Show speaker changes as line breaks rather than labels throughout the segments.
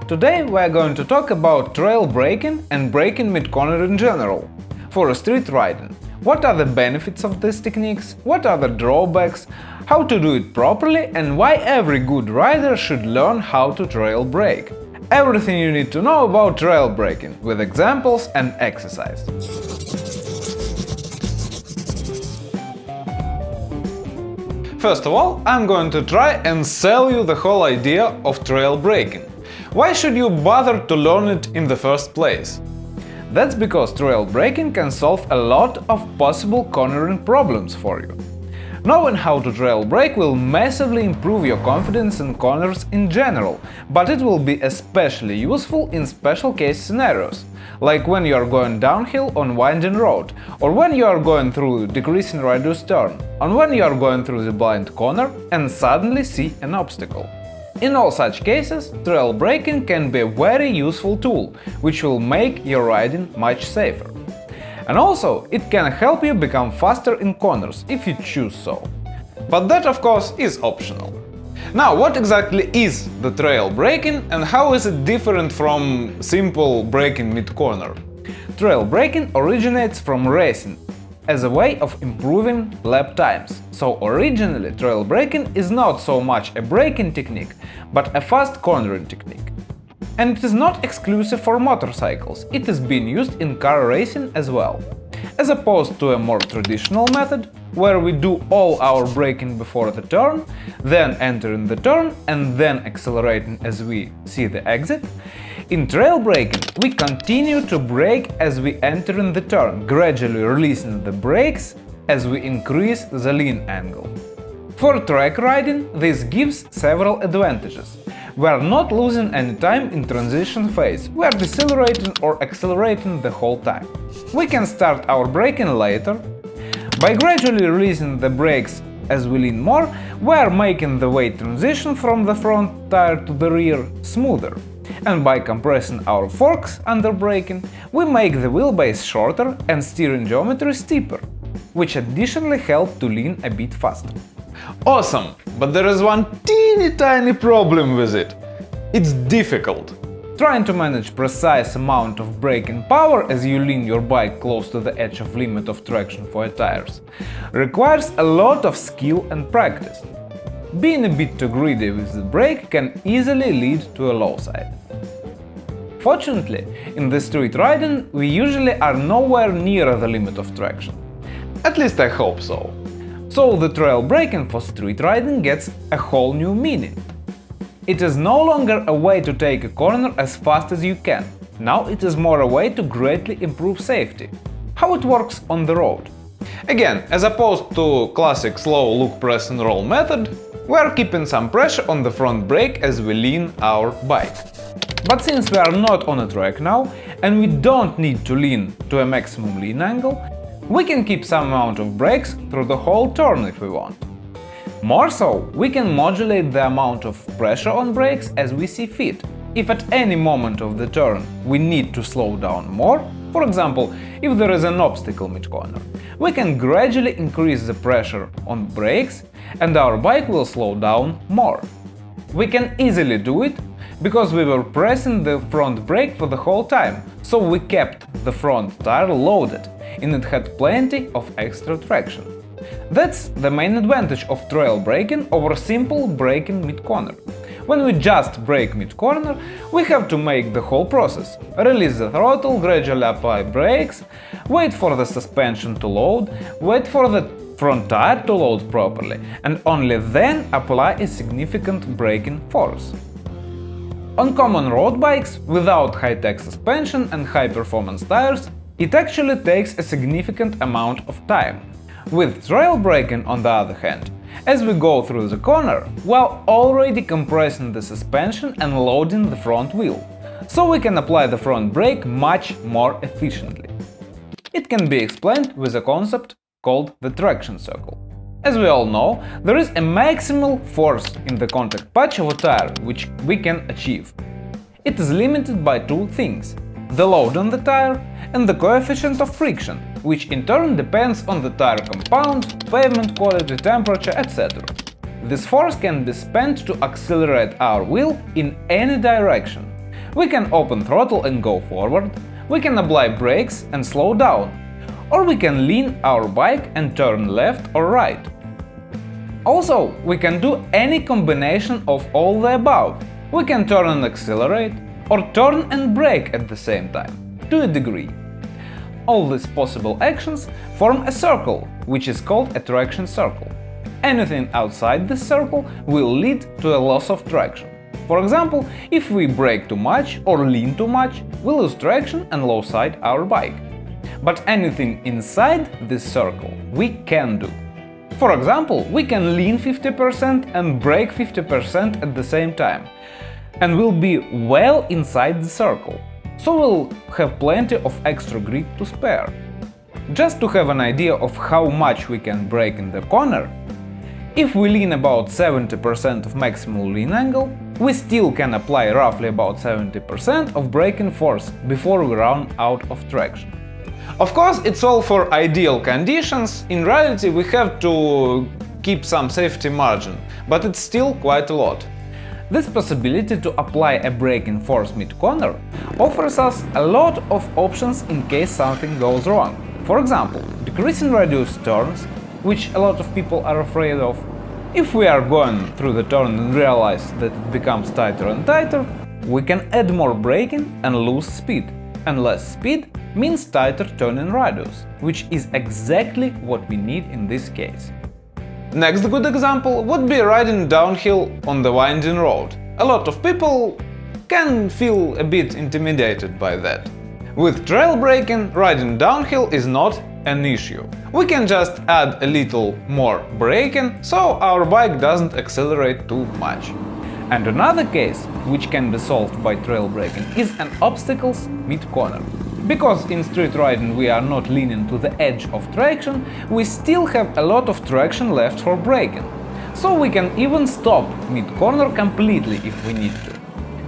Today we are going to talk about trail braking and braking mid-corner in general. For street riding, what are the benefits of these techniques, what are the drawbacks, how to do it properly, and why every good rider should learn how to trail brake. Everything you need to know about trail braking, with examples and exercise. First of all, I'm going to try and sell you the whole idea of trail braking. Why should you bother to learn it in the first place? That's because trail braking can solve a lot of possible cornering problems for you. Knowing how to trail brake will massively improve your confidence in corners in general, but it will be especially useful in special case scenarios, like when you are going downhill on winding road, or when you are going through decreasing radius turn, or when you are going through the blind corner and suddenly see an obstacle. In all such cases, trail braking can be a very useful tool, which will make your riding much safer. And also, it can help you become faster in corners, if you choose so. But that, of course, is optional. Now, what exactly is the trail braking and how is it different from simple braking mid-corner? Trail braking originates from racing as a way of improving lap times. So originally, trail braking is not so much a braking technique, but a fast cornering technique. And it is not exclusive for motorcycles, it is being used in car racing as well. As opposed to a more traditional method, where we do all our braking before the turn, then entering the turn and then accelerating as we see the exit, in trail braking we continue to brake as we enter in the turn, gradually releasing the brakes as we increase the lean angle. For track riding, this gives several advantages. We are not losing any time in transition phase, we are decelerating or accelerating the whole time. We can start our braking later. By gradually releasing the brakes as we lean more, we are making the weight transition from the front tire to the rear smoother. And by compressing our forks under braking, we make the wheelbase shorter and steering geometry steeper, which additionally help to lean a bit faster. Awesome! But there is one teeny tiny problem with it. It's difficult. Trying to manage precise amount of braking power as you lean your bike close to the edge of limit of traction for your tires requires a lot of skill and practice. Being a bit too greedy with the brake can easily lead to a low side. Fortunately, in the street riding, we usually are nowhere near the limit of traction. At least I hope so. So the trail braking for street riding gets a whole new meaning. It is no longer a way to take a corner as fast as you can. Now it is more a way to greatly improve safety. How it works on the road. Again, as opposed to classic slow look, press and roll method, we are keeping some pressure on the front brake as we lean our bike. But since we are not on a track now, and we don't need to lean to a maximum lean angle, we can keep some amount of brakes through the whole turn if we want. More so, we can modulate the amount of pressure on brakes as we see fit. If at any moment of the turn we need to slow down more, for example, if there is an obstacle mid-corner, we can gradually increase the pressure on brakes and our bike will slow down more. We can easily do it because we were pressing the front brake for the whole time, so we kept the front tire loaded and it had plenty of extra traction. That's the main advantage of trail braking over simple braking mid-corner. When we just brake mid-corner, we have to make the whole process. Release the throttle, gradually apply brakes, wait for the suspension to load, wait for the front tire to load properly, and only then apply a significant braking force. On common road bikes, without high-tech suspension and high-performance tires, it actually takes a significant amount of time. With trail braking, on the other hand, as we go through the corner, while already compressing the suspension and loading the front wheel, so we can apply the front brake much more efficiently. It can be explained with a concept called the traction circle. As we all know, there is a maximal force in the contact patch of a tire which we can achieve. It is limited by two things: the load on the tire and the coefficient of friction, which in turn depends on the tire compound, pavement quality, temperature, etc. This force can be spent to accelerate our wheel in any direction, We can open throttle and go forward, we can apply brakes and slow down, or we can lean our bike and turn left or right. Also, we can do any combination of all the above. We can turn and accelerate, or turn and brake at the same time, to a degree. All these possible actions form a circle, which is called a traction circle. Anything outside this circle will lead to a loss of traction. For example, if we brake too much or lean too much, we lose traction and lowside our bike. But anything inside this circle we can do. For example, we can lean 50% and brake 50% at the same time, and we'll be well inside the circle, so we'll have plenty of extra grip to spare. Just to have an idea of how much we can brake in the corner, if we lean about 70% of maximal lean angle, we still can apply roughly about 70% of braking force before we run out of traction. Of course, it's all for ideal conditions. In reality, we have to keep some safety margin, but it's still quite a lot. This possibility to apply a braking force mid-corner offers us a lot of options in case something goes wrong. For example, decreasing radius turns, which a lot of people are afraid of. If we are going through the turn and realize that it becomes tighter and tighter, we can add more braking and lose speed. And less speed means tighter turning radius, which is exactly what we need in this case. Next good example would be riding downhill on the winding road. A lot of people can feel a bit intimidated by that. With trail braking, riding downhill is not an issue. We can just add a little more braking, so our bike doesn't accelerate too much. And another case, which can be solved by trail braking, is an obstacles mid-corner. Because in street riding we are not leaning to the edge of traction, we still have a lot of traction left for braking. So we can even stop mid-corner completely if we need to.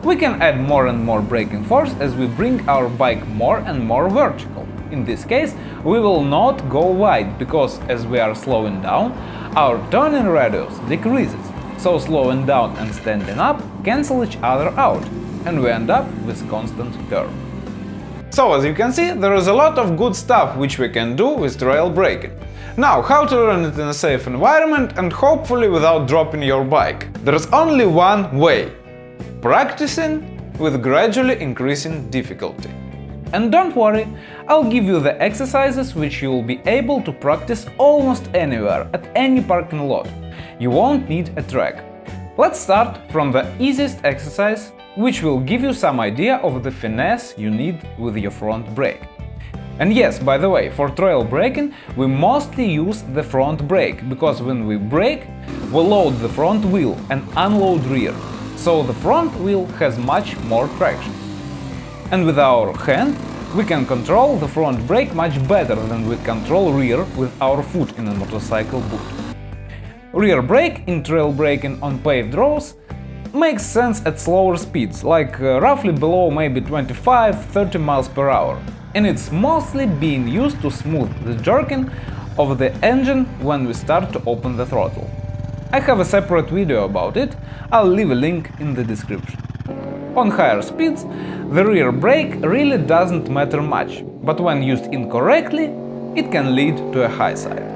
We can add more and more braking force as we bring our bike more and more vertical. In this case, we will not go wide, because as we are slowing down, our turning radius decreases. So slowing down and standing up cancel each other out, and we end up with constant turn. So as you can see, there is a lot of good stuff which we can do with trail braking. Now, how to learn it in a safe environment and hopefully without dropping your bike? There is only one way: practicing with gradually increasing difficulty. And don't worry, I'll give you the exercises which you will be able to practice almost anywhere, at any parking lot. You won't need a track. Let's start from the easiest exercise, which will give you some idea of the finesse you need with your front brake. And yes, by the way, for trail braking we mostly use the front brake, because when we brake, we load the front wheel and unload rear, so the front wheel has much more traction. And with our hand, we can control the front brake much better than we control rear with our foot in a motorcycle boot. Rear brake in trail braking on paved roads makes sense at slower speeds, like roughly below maybe 25–30 miles per hour, and it's mostly being used to smooth the jerking of the engine when we start to open the throttle. I have a separate video about it, I'll leave a link in the description. On higher speeds, the rear brake really doesn't matter much, but when used incorrectly, it can lead to a high side.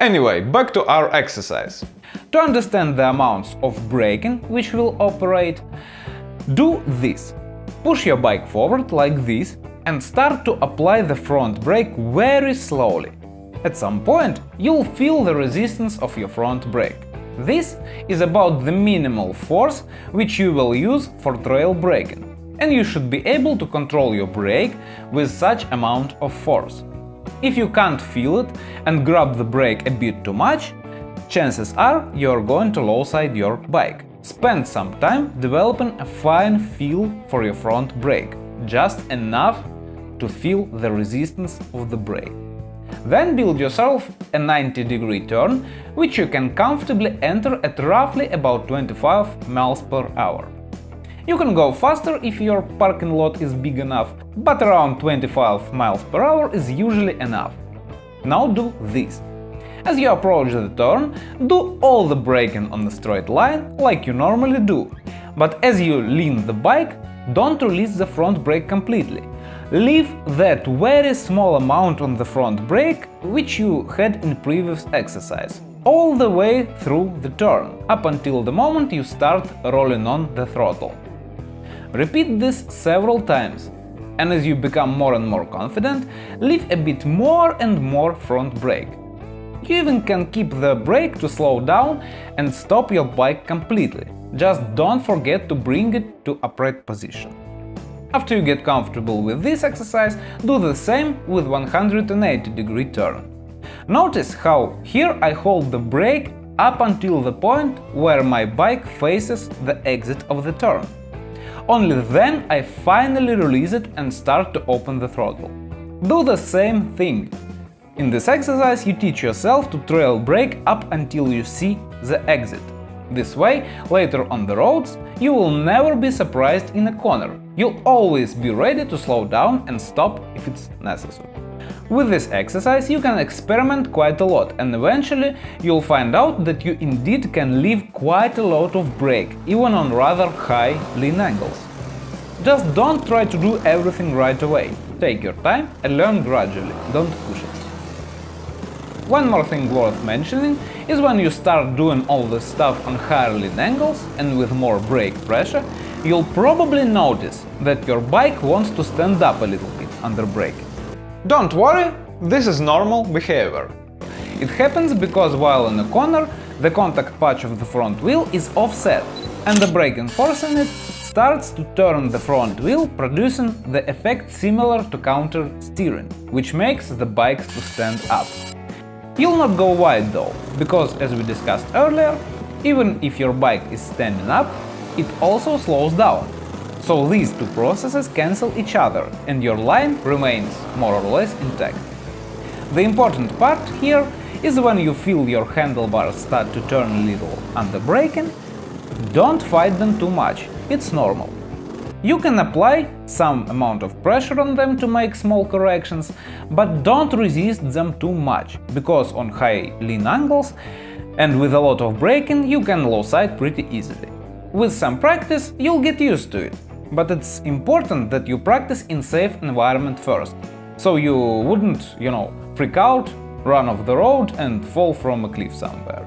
Anyway, back to our exercise. To understand the amounts of braking which will operate, do this. Push your bike forward like this and start to apply the front brake very slowly. At some point, you'll feel the resistance of your front brake. This is about the minimal force which you will use for trail braking, and you should be able to control your brake with such amount of force. If you can't feel it and grab the brake a bit too much, chances are you're going to lowside your bike. Spend some time developing a fine feel for your front brake, just enough to feel the resistance of the brake. Then build yourself a 90-degree turn, which you can comfortably enter at roughly about 25 miles per hour. You can go faster if your parking lot is big enough, but around 25 miles per hour is usually enough. Now do this. As you approach the turn, do all the braking on the straight line like you normally do. But as you lean the bike, don't release the front brake completely. Leave that very small amount on the front brake which you had in previous exercise, all the way through the turn, up until the moment you start rolling on the throttle. Repeat this several times, and as you become more and more confident, leave a bit more and more front brake. You even can keep the brake to slow down and stop your bike completely. Just don't forget to bring it to upright position. After you get comfortable with this exercise, do the same with 180-degree turn. Notice how here I hold the brake up until the point where my bike faces the exit of the turn. Only then I finally release it and start to open the throttle. Do the same thing. In this exercise you teach yourself to trail brake up until you see the exit. This way, later on the roads, you will never be surprised in a corner. You'll always be ready to slow down and stop if it's necessary. With this exercise you can experiment quite a lot, and eventually you'll find out that you indeed can leave quite a lot of brake, even on rather high lean angles. Just don't try to do everything right away. Take your time and learn gradually, don't push it. One more thing worth mentioning is when you start doing all this stuff on higher lean angles and with more brake pressure, you'll probably notice that your bike wants to stand up a little bit under braking. Don't worry, this is normal behavior. It happens because while in a corner, the contact patch of the front wheel is offset, and the braking force in it starts to turn the front wheel, producing the effect similar to counter steering, which makes the bike to stand up. You'll not go wide though, because as we discussed earlier, even if your bike is standing up, it also slows down. So these two processes cancel each other and your line remains more or less intact. The important part here is when you feel your handlebars start to turn a little under braking, don't fight them too much, it's normal. You can apply some amount of pressure on them to make small corrections, but don't resist them too much, because on high lean angles and with a lot of braking you can low side pretty easily. With some practice you'll get used to it, but it's important that you practice in safe environment first, so you wouldn't, freak out, run off the road and fall from a cliff somewhere.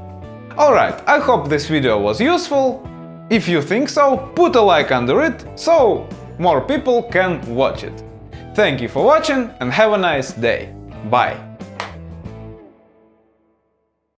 Alright, I hope this video was useful. If you think so, put a like under it, so more people can watch it. Thank you for watching and have a nice day. Bye!